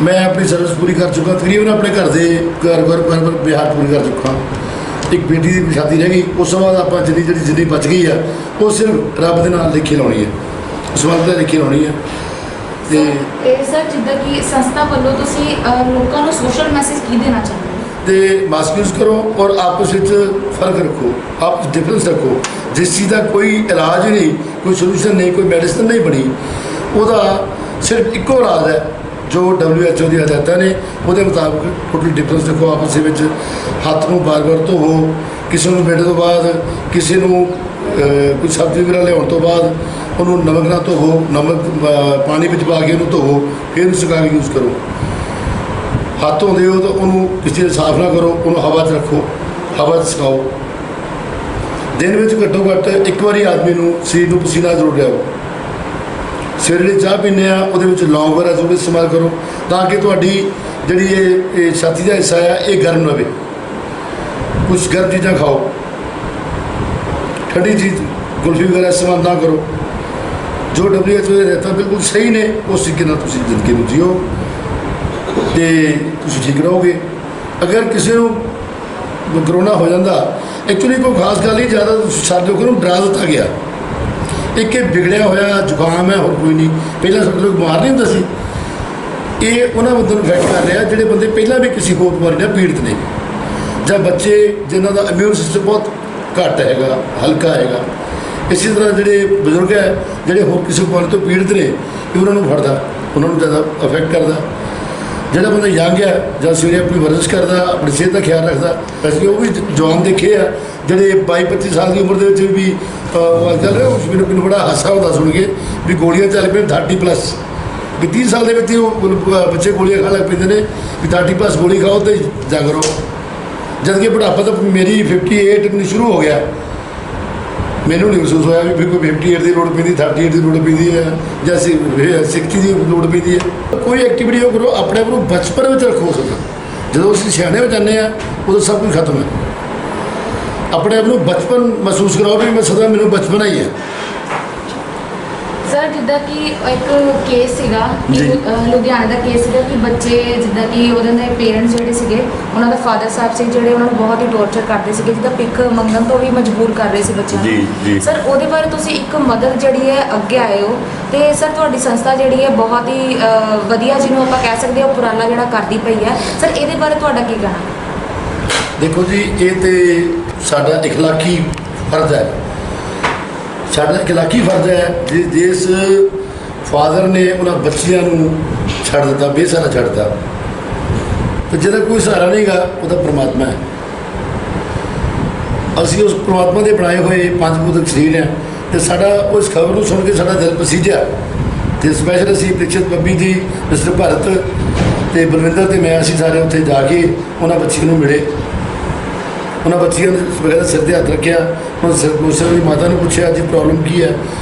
Speaker 3: ਮੈਂ ਆਪਣੀ ਸਰਵਿਸ ਪੂਰੀ ਕਰ ਚੁੱਕਾ, ਤਕਰੀਬਨ ਆਪਣੇ ਘਰ ਦੇ ਘਰ ਬਿਹਾਰ ਪੂਰੀ ਕਰ ਚੁੱਕਾ। ਇੱਕ ਬੇਟੀ ਦੀ ਸ਼ਾਦੀ ਰਹਿ ਗਈ, ਉਸ ਤੋਂ ਬਾਅਦ ਆਪਾਂ ਜਿੰਨੀ ਬਚ ਗਈ ਆ ਉਹ ਸਿਰਫ ਰੱਬ ਦੇ ਨਾਲ ਲਿਖੀ ਲਾਉਣੀ ਹੈ, ਉਸ ਵਕਤ ਦਾ ਲਿਖੀ ਲਾਉਣੀ ਹੈ।
Speaker 1: ਤੇ ਸਰ ਜਿੱਦਾਂ ਕਿ ਸੰਸਥਾ ਵੱਲੋਂ ਤੁਸੀਂ ਲੋਕਾਂ ਨੂੰ ਸੋਸ਼ਲ ਮੈਸੇਜ ਕੀ ਦੇਣਾ ਚਾਹੁੰਦੇ ਹੋ?
Speaker 3: ਤੇ ਮਾਸਕ ਯੂਜ਼ ਕਰੋ ਔਰ ਆਪਸ ਵਿੱਚ ਫਰਕ ਰੱਖੋ, ਆਪਸ ਡਿਫਰੈਂਸ ਰੱਖੋ। ਜਿਸ ਚੀਜ਼ ਦਾ ਕੋਈ ਇਲਾਜ ਨਹੀਂ, ਕੋਈ ਸੋਲੂਸ਼ਨ ਨਹੀਂ, ਕੋਈ ਮੈਡੀਸਨ ਨਹੀਂ ਬਣੀ, ਉਹਦਾ ਸਿਰਫ ਇੱਕੋ ਇਲਾਜ ਹੈ ਜੋ WHO ਦੀ ਹਦਾਇਤਾਂ ਨੇ ਉਹਦੇ ਮੁਤਾਬਕ ਟੋਟਲ ਡਿਫਰੈਂਸ ਰੱਖੋ। ਆਪਸ ਦੇ ਵਿੱਚ ਹੱਥ ਨੂੰ ਬਾਰ-ਬਾਰ ਧੋਵੋ, ਕਿਸੇ ਨੂੰ ਬੈਠਣ ਤੋਂ ਬਾਅਦ, ਕਿਸੇ ਨੂੰ ਕੋਈ ਸਬਜ਼ੀ ਵਗੈਰਾ ਲਿਆਉਣ ਤੋਂ ਬਾਅਦ ਉਹਨੂੰ ਨਮਕ ਨਾਲ ਧੋਵੋ, ਨਮਕ ਪਾਣੀ ਵਿੱਚ ਪਾ ਕੇ ਉਹਨੂੰ ਧੋਵੋ, ਫਿਰ ਉਹਨੂੰ ਸੁਕਾ ਕੇ ਯੂਜ਼ ਕਰੋ। ਹੱਥ ਧੋਂਦੇ ਹੋ ਤਾਂ ਉਹਨੂੰ ਕਿਸੇ ਸਾਫ਼ ਨਾ ਕਰੋ, ਉਹਨੂੰ ਹਵਾ 'ਚ ਰੱਖੋ, ਹਵਾ 'ਚ ਸੁਕਾਓ। ਦਿਨ ਵਿੱਚ ਘੱਟੋ ਘੱਟ ਇੱਕ ਵਾਰੀ ਆਦਮੀ ਨੂੰ ਸਰੀਰ ਨੂੰ ਪਸੀਨਾ ਜ਼ਰੂਰ ਲਿਆਓ। ਸਵੇਰੇ ਜਿਹੜੀ ਚਾਹ ਪੀਂਦੇ ਆ ਉਹਦੇ ਵਿੱਚ ਲੌਂਗ ਵਗੈਰਾ ਜ਼ਰੂਰ ਇਸਤੇਮਾਲ ਕਰੋ ਤਾਂ ਕਿ ਤੁਹਾਡੀ ਜਿਹੜੀ ਇਹ ਛਾਤੀ ਦਾ ਹਿੱਸਾ ਆ ਇਹ ਗਰਮ ਰਵੇ। ਕੁਛ ਗਰਮ ਚੀਜ਼ਾਂ ਖਾਓ, ਠੰਡੀ ਚੀਜ਼ ਕੁਲਫੀ ਵਗੈਰਾ ਇਸਤੇਮਾਲ ਨਾ ਕਰੋ। ਜੋ WHO ਦੇ ਹਦਾਇਤਾਂ ਬਿਲਕੁਲ ਸਹੀ ਨੇ ਉਸ ਤਰੀਕੇ ਨਾਲ ਤੁਸੀਂ ਜ਼ਿੰਦਗੀ ਨੂੰ ਜੀਓ ਅਤੇ ਤੁਸੀਂ ਠੀਕ ਰਹੋਗੇ। ਅਗਰ ਕਿਸੇ ਨੂੰ ਕਰੋਨਾ ਹੋ ਜਾਂਦਾ, ਐਕਚੁਅਲੀ ਕੋਈ ਖਾਸ ਗੱਲ ਨਹੀਂ, ਜ਼ਿਆਦਾ ਸਾਡੇ ਲੋਕਾਂ ਨੂੰ ਡਰਾ ਦਿੱਤਾ ਗਿਆ। ਇੱਕ ਇਹ ਵਿਗੜਿਆ ਹੋਇਆ ਜ਼ੁਕਾਮ ਹੈ, ਹੋਰ ਕੋਈ ਨਹੀਂ। ਪਹਿਲਾਂ ਸਾਡੇ ਲੋਕ ਬਿਮਾਰ ਨਹੀਂ ਹੁੰਦਾ ਸੀ, ਇਹ ਉਹਨਾਂ ਬੰਦਿਆਂ ਨੂੰ ਇਫੈਕਟ ਕਰ ਰਿਹਾ ਜਿਹੜੇ ਬੰਦੇ ਪਹਿਲਾਂ ਵੀ ਕਿਸੇ ਹੋਰ ਬਿਮਾਰੀ ਨਾਲ ਪੀੜਤ ਨੇ, ਜਾਂ ਬੱਚੇ ਜਿਨ੍ਹਾਂ ਦਾ ਇਮਿਊਨ ਸਿਸਟਮ ਬਹੁਤ ਘੱਟ ਹੈਗਾ, ਹਲਕਾ ਹੈਗਾ। ਇਸੇ ਤਰ੍ਹਾਂ ਜਿਹੜੇ ਬਜ਼ੁਰਗ ਹੈ ਜਿਹੜੇ ਹੋਰ ਕਿਸੇ ਬਿਮਾਰੀ ਤੋਂ ਪੀੜਤ ਨੇ, ਇਹ ਉਹਨਾਂ ਨੂੰ ਫੜਦਾ, ਉਹਨਾਂ ਨੂੰ ਜ਼ਿਆਦਾ ਅਫੈਕਟ ਕਰਦਾ। ਜਿਹੜਾ ਬੰਦਾ ਯੰਗ ਹੈ ਜਾਂ ਸਵੇਰੇ ਆਪਣੀ ਵਰਜ਼ਿਸ਼ ਕਰਦਾ, ਆਪਣੀ ਸਿਹਤ ਦਾ ਖਿਆਲ ਰੱਖਦਾ, ਅਸੀਂ ਉਹ ਵੀ ਜਵਾਨ ਦੇਖੇ ਆ ਜਿਹੜੇ 22-25 ਸਾਲ ਦੀ ਉਮਰ ਦੇ ਵਿੱਚ ਵੀ ਚੱਲ ਰਿਹਾ। ਉਸ ਮੈਨੂੰ ਬੜਾ ਹਾਸਾ ਹੁੰਦਾ ਸੁਣ ਕੇ ਵੀ ਗੋਲੀਆਂ ਚੱਲ ਪਈਆਂ 30+, ਵੀ 30 ਸਾਲ ਦੇ ਵਿੱਚ ਉਹ ਬੱਚੇ ਗੋਲੀਆਂ ਖਾਣ ਲੱਗ ਪੈਂਦੇ ਨੇ ਵੀ 30+ ਗੋਲੀ ਖਾਓ ਅਤੇ ਜਾਗਰੋ। ਜਦ ਕਿ ਬੁਢਾਪਾ ਤਾਂ ਮੇਰੀ 58 ਨੂੰ ਸ਼ੁਰੂ ਹੋ ਗਿਆ, ਮੈਨੂੰ ਨਹੀਂ ਮਹਿਸੂਸ ਹੋਇਆ ਵੀ ਕੋਈ 58 ਦੀ ਲੋੜ ਪੈਂਦੀ, 38 ਦੀ ਲੋੜ ਪੈਂਦੀ ਹੈ ਜਾਂ 60 ਦੀ ਲੋੜ ਪੈਂਦੀ ਹੈ। ਕੋਈ ਐਕਟੀਵਿਟੀ ਉਹ ਕਰੋ, ਆਪਣੇ ਆਪ ਨੂੰ ਬਚਪਨ ਵਿੱਚ ਰੱਖੋ। ਜਦੋਂ ਅਸੀਂ ਸਿਆਣੇ ਹੋ ਜਾਂਦੇ ਹਾਂ ਉਦੋਂ ਸਭ ਕੁਝ ਖਤਮ ਹੈ। ਆਪਣੇ ਆਪ ਨੂੰ ਬਚਪਨ ਮਹਿਸੂਸ ਕਰਾਓ ਵੀ ਮੈਂ ਸਦਾ ਮੈਨੂੰ ਬਚਪਨਾ ਹੀ ਹੈ।
Speaker 1: ਸਰ ਜਿੱਦਾਂ ਕਿ ਇੱਕ ਕੇਸ ਸੀਗਾ ਕਿ
Speaker 3: ਜੀ।
Speaker 1: ਲੁਧਿਆਣੇ ਦਾ ਕੇਸ ਸੀਗਾ ਕਿ ਬੱਚੇ ਜਿੱਦਾਂ ਕਿ ਉਹਦੇ ਦੇ ਪੇਰੈਂਟਸ ਜਿਹੜੇ ਸੀਗੇ ਉਹਨਾਂ ਦਾ ਫਾਦਰ ਸਾਹਿਬ ਸੀ ਜਿਹੜੇ ਉਹਨਾਂ ਨੂੰ ਬਹੁਤ ਹੀ ਟੌਰਚਰ ਕਰਦੇ ਸੀਗੇ, ਜਿੱਦਾਂ ਭਿੱਖ ਮੰਗਣ ਤੋਂ ਵੀ ਮਜਬੂਰ ਕਰ ਰਹੇ ਸੀ ਬੱਚਿਆਂ
Speaker 2: ਜੀ, ਜੀ।
Speaker 1: ਨੂੰ। ਸਰ ਉਹਦੇ ਬਾਰੇ ਤੁਸੀਂ ਇੱਕ ਮਦਦ ਜਿਹੜੀ ਹੈ ਅੱਗੇ ਆਏ ਹੋ ਤੇ ਸਰ ਤੁਹਾਡੀ ਸੰਸਥਾ ਜਿਹੜੀ ਹੈ ਬਹੁਤ ਹੀ ਵਧੀਆ, ਜਿਹਨੂੰ ਆਪਾਂ ਕਹਿ ਸਕਦੇ ਹਾਂ ਉਪਰਾਲਾ ਜਿਹੜਾ ਕਰਦੀ ਪਈ ਹੈ। ਸਰ ਇਹਦੇ ਬਾਰੇ ਤੁਹਾਡਾ ਕੀ ਕਹਿਣਾ?
Speaker 3: ਦੇਖੋ ਜੀ, ਇਹ ਤੇ ਸਾਡਾ ਇਖਲਾਕੀ ਫਰਜ਼ ਹੈ। ਸਾਡਾ ਇਖਲਾਕੀ ਫਰਜ਼ ਹੈ ਜਿਸ ਫਾਦਰ ਨੇ ਉਹਨਾਂ ਬੱਚਿਆਂ ਨੂੰ ਛੱਡ ਦਿੱਤਾ, ਬੇਸਹਾਰਾ ਛੱਡਤਾ, ਤੇ ਜਿਹਦਾ ਕੋਈ ਸਹਾਰਾ ਨਹੀਂਗਾ ਉਹਦਾ ਪ੍ਰਮਾਤਮਾ ਹੈ। ਅਸੀਂ ਉਸ ਪ੍ਰਮਾਤਮਾ ਦੇ ਬਣਾਏ ਹੋਏ ਪੰਜ ਭੂਤਕ ਸਰੀਰ ਹਾਂ ਤੇ ਸਾਡਾ ਉਸ ਖਬਰ ਨੂੰ ਸੁਣ ਕੇ ਸਾਡਾ ਦਿਲ ਪਸੀਜਿਆ ਤੇ ਸਪੈਸ਼ਲ ਅਸੀਂ ਪ੍ਰੀਖਿਤ ਬੱਬੀ ਜੀ, ਮਿਸਟਰ ਭਾਰਤ ਤੇ ਬਲਵਿੰਦਰ ਤੇ ਮੈਂ, ਅਸੀਂ ਸਾਰੇ ਉੱਥੇ ਜਾ ਕੇ ਉਹਨਾਂ ਬੱਚਿਆਂ ਨੂੰ ਮਿਲੇ। ਉਹਨਾਂ ਬੱਚਿਆਂ ਨੇ ਵਗੈਰਾ ਸਿਰ 'ਤੇ ਹੱਥ ਰੱਖਿਆ, ਉਹਨਾਂ ਦੀ ਮਾਤਾ ਨੂੰ ਪੁੱਛਿਆ ਜੀ ਪ੍ਰੋਬਲਮ ਕੀ ਹੈ।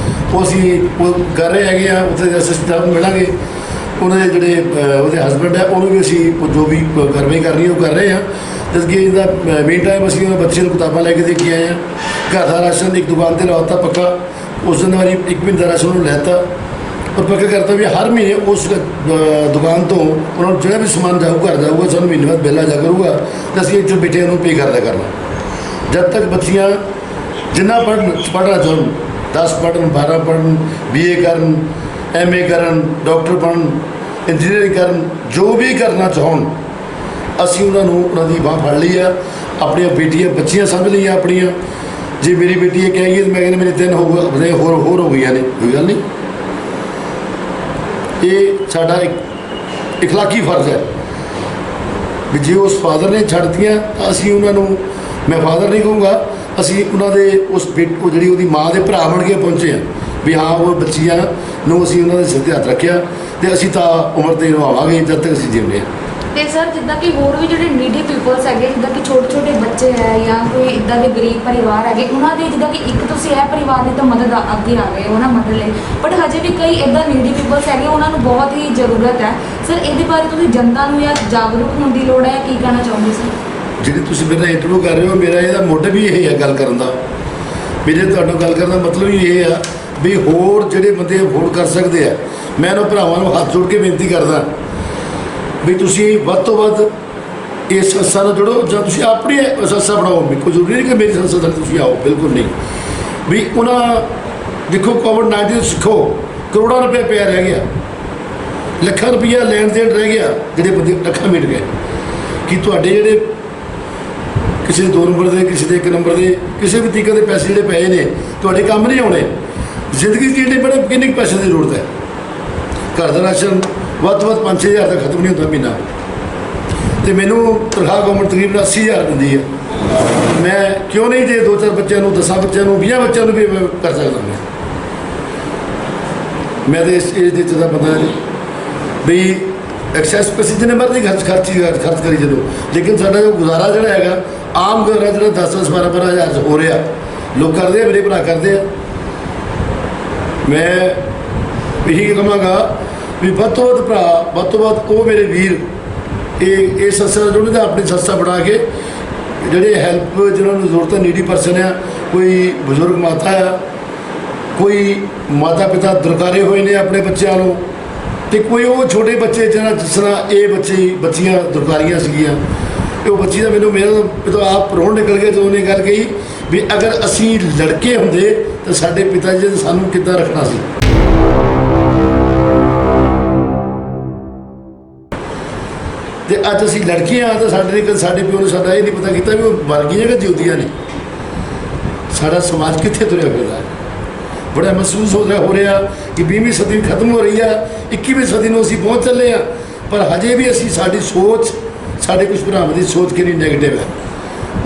Speaker 3: ਉਹ ਅਸੀਂ ਉਹ ਕਰ ਰਹੇ ਹੈਗੇ ਆ, ਉੱਥੇ ਅਸਿਸਟੈਂਟ ਸਾਹਿਬ ਨੂੰ ਮਿਲਾਂਗੇ। ਉਹਨਾਂ ਦੇ ਜਿਹੜੇ ਉਹਦੇ ਹਸਬੈਂਡ ਹੈ ਉਹਨੂੰ ਵੀ ਅਸੀਂ ਜੋ ਵੀ ਕਾਰਵਾਈ ਕਰਨੀ ਉਹ ਕਰ ਰਹੇ ਹਾਂ। ਜਦ ਕਿ ਇਹਦਾ ਮੇਨ ਟਾਈਮ ਅਸੀਂ ਉਹਨਾਂ ਬੱਚਿਆਂ ਨੂੰ ਕਿਤਾਬਾਂ ਲੈ ਕੇ ਦੇ ਕੇ ਆਏ ਹਾਂ। ਘਰ ਦਾ ਰਾਸ਼ਨ ਇੱਕ ਦੁਕਾਨ 'ਤੇ ਲਾਤਾ ਪੱਕਾ, ਉਸ ਦਿਨ ਵਾਰੀ 1 ਮਹੀਨੇ ਦਾ ਰਾਸ਼ਨ ਉਹਨੂੰ ਲੈਤਾ ਔਰ ਪੱਕਾ ਕਰਤਾ ਵੀ ਹਰ ਮਹੀਨੇ ਉਸ ਦੁਕਾਨ ਤੋਂ ਉਹਨਾਂ ਨੂੰ ਜਿਹੜਾ ਵੀ ਸਮਾਨ ਜਾਊ ਘਰ ਜਾਊਗਾ, ਸਾਨੂੰ ਮਹੀਨੇ ਬਾਅਦ ਬਿੱਲ ਆ ਜਾ ਕਰੂਗਾ ਤੇ ਅਸੀਂ ਇੱਥੇ ਬੇਟਿਆਂ ਨੂੰ ਪੇ ਕਰਦਾ ਕਰਨਾ। ਜਦ ਤੱਕ ਬੱਚੀਆਂ ਜਿੰਨਾ ਪੜ੍ਹਨਾ ਚਾਹੁਣ, 10 ਪੜ੍ਹਨ, 12 ਪੜ੍ਹਨ, BA ਕਰਨ, MA ਕਰਨ, ਡਾਕਟਰ ਬਣਨ, ਇੰਜੀਨੀਅਰਿੰਗ ਕਰਨ, ਜੋ ਵੀ ਕਰਨਾ ਚਾਹੁਣ, ਅਸੀਂ ਉਹਨਾਂ ਨੂੰ ਉਹਨਾਂ ਦੀ ਬਾਂਹ ਫੜ ਲਈ ਆ। ਆਪਣੀਆਂ ਬੇਟੀਆਂ ਬੱਚੀਆਂ ਸਮਝ ਲਈਆਂ ਆਪਣੀਆਂ। ਜੇ ਮੇਰੀ ਬੇਟੀ ਇਹ ਕਹੇਗੀ ਤਾਂ ਮੈਂ ਕਹਿੰਦਾ ਮੇਰੇ 3 ਹੋਰ ਹੋ ਗਈਆਂ ਨੇ, ਕੋਈ ਗੱਲ ਨਹੀਂ। ਇਹ ਸਾਡਾ ਇੱਕ ਇਖਲਾਕੀ ਫਰਜ਼ ਹੈ ਵੀ ਜੇ ਉਸ ਫਾਦਰ ਨੇ ਛੱਡਤੀਆਂ ਤਾਂ ਅਸੀਂ ਉਹਨਾਂ ਨੂੰ, ਮੈਂ ਫਾਦਰ ਨਹੀਂ ਕਹੂੰਗਾ, ਅਸੀਂ ਉਹਨਾਂ ਦੇ ਉਸ ਉਹ ਜਿਹੜੀ ਉਹਦੀ ਮਾਂ ਦੇ ਭਰਾ ਬਣ ਕੇ ਪਹੁੰਚੇ ਹਾਂ ਵੀ ਹਾਂ ਉਹ ਬੱਚੀਆਂ ਨੂੰ ਅਸੀਂ ਉਹਨਾਂ ਦੇ ਸਿਰ 'ਤੇ ਹੱਥ ਰੱਖਿਆ ਤੇ ਅਸੀਂ ਤਾਂ ਉਮਰ ਤੇ ਨਿਭਾਵਾਂਗੇ ਜਦ ਤੱਕ ਅਸੀਂ ਜਿਉਂਦੇ ਹਾਂ।
Speaker 1: ਤੇ ਸਰ ਜਿੱਦਾਂ ਕਿ ਹੋਰ ਵੀ ਜਿਹੜੇ ਨੀਡੀ ਪੀਪਲਸ ਹੈਗੇ, ਜਿੱਦਾਂ ਕਿ ਛੋਟੇ ਬੱਚੇ ਹੈ ਜਾਂ ਕੋਈ ਇੱਦਾਂ ਦੇ ਗਰੀਬ ਪਰਿਵਾਰ ਹੈਗੇ, ਉਹਨਾਂ ਦੀ ਜਿੱਦਾਂ ਕਿ ਇੱਕ ਤੁਸੀਂ ਇਹ ਪਰਿਵਾਰ ਦੀ ਤਾਂ ਮਦਦ ਅੱਗੇ ਆ ਗਏ ਉਹਨਾਂ ਮਦਦ ਲਈ, ਬਟ ਹਜੇ ਵੀ ਕਈ ਇੱਦਾਂ ਨੀਡੀ ਪੀਪਲਸ ਹੈਗੇ ਉਹਨਾਂ ਨੂੰ ਬਹੁਤ ਹੀ ਜ਼ਰੂਰਤ ਹੈ। ਸਰ ਇਹਦੇ ਬਾਰੇ ਤੁਸੀਂ ਜਨਤਾ ਨੂੰ ਜਾਂ ਜਾਗਰੂਕ ਹੋਣ ਦੀ ਲੋੜ ਹੈ, ਕੀ ਕਹਿਣਾ ਚਾਹੁੰਦੇ ਸਰ?
Speaker 3: ਜਿਹੜੀ ਤੁਸੀਂ ਮੇਰੇ ਨਾਲ ਇੰਟਰਵਿਊ ਕਰ ਰਹੇ ਹੋ, ਮੇਰਾ ਇਹਦਾ ਮੋਟਿਵ ਵੀ ਇਹ ਹੈ ਗੱਲ ਕਰਨ ਦਾ। ਮੇਰੇ ਤੁਹਾਡੇ ਨਾਲ ਗੱਲ ਕਰਨ ਦਾ ਮਤਲਬ ਹੀ ਇਹ ਆ ਵੀ ਹੋਰ ਜਿਹੜੇ ਬੰਦੇ ਅਫੋਰਡ ਕਰ ਸਕਦੇ ਆ, ਮੈਂ ਉਹਨਾਂ ਭਰਾਵਾਂ ਨੂੰ ਹੱਥ ਜੋੜ ਕੇ ਬੇਨਤੀ ਕਰਦਾ ਵੀ ਤੁਸੀਂ ਵੱਧ ਤੋਂ ਵੱਧ ਇਸ ਸੰਸਥਾ ਨਾਲ ਜੁੜੋ ਜਾਂ ਤੁਸੀਂ ਆਪਣੀ ਸੰਸਥਾ ਬਣਾਓ। ਕੋਈ ਜ਼ਰੂਰੀ ਨਹੀਂ ਕਿ ਮੇਰੀ ਸੰਸਥਾ ਨਾਲ ਤੁਸੀਂ ਆਓ, ਬਿਲਕੁਲ ਨਹੀਂ। ਵੀ ਉਹਨਾਂ ਦੇਖੋ ਕੋਵਿਡ-19 ਸਿੱਖੋ, ਕਰੋੜਾਂ ਰੁਪਏ ਪਿਆ ਰਹਿ ਗਿਆ, ਲੱਖਾਂ ਰੁਪਈਆ ਲੈਣ ਦੇਣ ਰਹਿ ਗਿਆ, ਜਿਹੜੇ ਬੰਦੇ ਲੱਖਾਂ ਮਿਟ ਗਏ। ਕਿ ਤੁਹਾਡੇ ਜਿਹੜੇ ਕਿਸੇ 2 ਨੰਬਰ ਦੇ, ਕਿਸੇ ਦੇ 1 ਨੰਬਰ ਦੇ, ਕਿਸੇ ਵੀ ਤਰੀਕੇ ਦੇ ਪੈਸੇ ਜਿਹੜੇ ਪਏ ਨੇ ਤੁਹਾਡੇ ਕੰਮ ਨਹੀਂ ਆਉਣੇ। ਜ਼ਿੰਦਗੀ 'ਚ ਜਿਹੜੇ ਬੜੇ ਕਿੰਨੇ ਕੁ ਪੈਸੇ ਦੀ ਜ਼ਰੂਰਤ ਹੈ। ਘਰ ਦਾ ਰਾਸ਼ਨ ਵੱਧ ਤੋਂ ਵੱਧ 5-6 ਹਜ਼ਾਰ ਦਾ ਖਤਮ ਨਹੀਂ ਹੁੰਦਾ ਮਹੀਨਾ, ਅਤੇ ਮੈਨੂੰ ਤਨਖਾਹ ਗਵਰਨਮੈਂਟ ਤਕਰੀਬਨ 80,000 ਦਿੰਦੀ ਹੈ। ਮੈਂ ਕਿਉਂ ਨਹੀਂ ਜੇ 2-4 ਬੱਚਿਆਂ ਨੂੰ, 10 ਬੱਚਿਆਂ ਨੂੰ, 20 ਬੱਚਿਆਂ ਨੂੰ ਵੀ ਕਰ ਸਕਦਾ। ਮੈਂ ਤਾਂ ਇਸ ਏਜ ਦੇ 'ਚ ਦਾ ਬੰਦਾ ਵੀ ਐਕਸੈਸ ਪੈਸੇ ਜਿੰਨੇ ਮਰਜ਼ੀ ਖਰਚ ਕਰੀ ਚੱਲੋ, ਲੇਕਿਨ ਸਾਡਾ ਜੋ ਗੁਜ਼ਾਰਾ ਜਿਹੜਾ ਹੈਗਾ, ਆਮ ਗੁਜ਼ਾਰਾ ਜਿਹੜਾ 10-10, 12-12 ਹਜ਼ਾਰ 'ਚ ਹੋ ਰਿਹਾ, ਲੋਕ ਕਰਦੇ ਆ, ਮੇਰੇ ਭਰਾ ਕਰਦੇ ਆ। ਮੈਂ ਇਹੀ ਕਹਾਂਗਾ ਵੀ ਵੱਧ ਤੋਂ ਵੱਧ ਭਰਾ, ਵੱਧ ਤੋਂ ਵੱਧ ਉਹ ਮੇਰੇ ਵੀਰ ਇਹ ਸੰਸਥਾ ਜੁੜਨ ਦਾ, ਆਪਣੀ ਸੰਸਥਾ ਬਣਾ ਕੇ ਜਿਹੜੇ ਹੈਲਪ ਜਿਹਨਾਂ ਨੂੰ ਜ਼ਰੂਰਤ ਹੈ, ਨੀਡੀ ਪਰਸਨ ਆ, ਕੋਈ ਬਜ਼ੁਰਗ ਮਾਤਾ ਆ, ਕੋਈ ਮਾਤਾ ਪਿਤਾ ਦੁਰਕਾਰੇ ਹੋਏ ਨੇ ਆਪਣੇ ਬੱਚਿਆਂ ਨੂੰ, ਅਤੇ ਕੋਈ ਉਹ ਛੋਟੇ ਬੱਚੇ ਜਿਸ ਤਰ੍ਹਾਂ ਇਹ ਬੱਚੀਆਂ ਦੁਰਕਾਰੀਆਂ ਸੀਗੀਆਂ। ਉਹ ਬੱਚੀ ਦਾ ਮੇਰਾ ਤਾਂ ਆਪ ਰੋਣ ਨਿਕਲ ਗਿਆ ਜਦੋਂ ਉਹਨੇ ਗੱਲ ਕਹੀ ਵੀ ਅਗਰ ਅਸੀਂ ਲੜਕੇ ਹੁੰਦੇ ਤਾਂ ਸਾਡੇ ਪਿਤਾ ਜੀ ਨੇ ਸਾਨੂੰ ਕਿੱਦਾਂ ਰੱਖਣਾ ਸੀ। ਤੇ ਅੱਜ ਅਸੀਂ ਲੜਕੀਆਂ ਤਾਂ ਸਾਡੇ ਪਿਓ ਨੇ ਸਾਡਾ ਇਹ ਨਹੀਂ ਪਤਾ ਕੀਤਾ ਵੀ ਉਹ ਮਰ ਗਈਆਂ ਕਿ ਜਿਉਂਦੀਆਂ ਨੇ। ਸਾਡਾ ਸਮਾਜ ਕਿੱਥੇ ਤੁਰਿਆ ਫਿਰਦਾ ਹੈ। ਬੜਾ ਮਹਿਸੂਸ ਹੋ ਰਿਹਾ ਕਿ 20ਵੀਂ ਸਦੀ ਖਤਮ ਹੋ ਰਹੀ ਆ, 21ਵੀਂ ਸਦੀ ਨੂੰ ਅਸੀਂ ਪਹੁੰਚ ਚੱਲੇ ਆ, ਪਰ ਹਜੇ ਵੀ ਅਸੀਂ ਸਾਡੀ ਸੋਚ, ਸਾਡੇ ਕੁਝ ਭਰਾਵਾਂ ਦੀ ਸੋਚ ਕਿੰਨੀ ਨੈਗੇਟਿਵ ਹੈ।